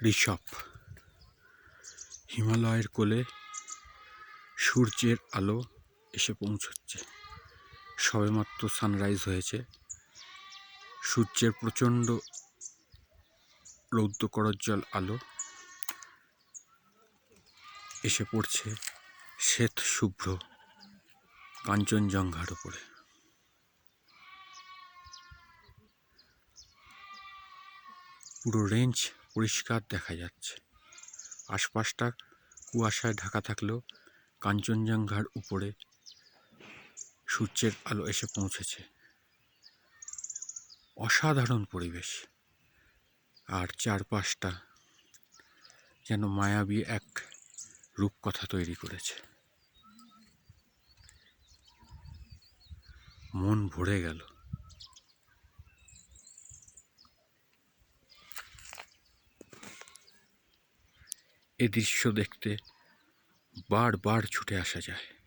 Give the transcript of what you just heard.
ঋষভ হিমালয়ের কোলে সূর্যের আলো এসে পৌঁছচ্ছে। সবেমাত্র সানরাইজ হয়েছে। সূর্যের প্রচণ্ড রৌদ্র করজ্জ্বল আলো এসে পড়ছে শ্বেত শুভ্র কাঞ্চনজঙ্ঘার উপরে। পুরো রেঞ্জ পরিষ্কার দেখা যাচ্ছে। আশপাশটা কুয়াশায় ঢাকা থাকলেও কাঞ্চনজঙ্ঘার উপরে সূর্যের আলো এসে পৌঁছেছে। অসাধারণ পরিবেশ, আর চারপাশটা যেন মায়াবী এক রূপকথা তৈরি করেছে। মন ভরে গেল। এ দৃশ্য দেখতে বারবার ছুটে আসা যায়।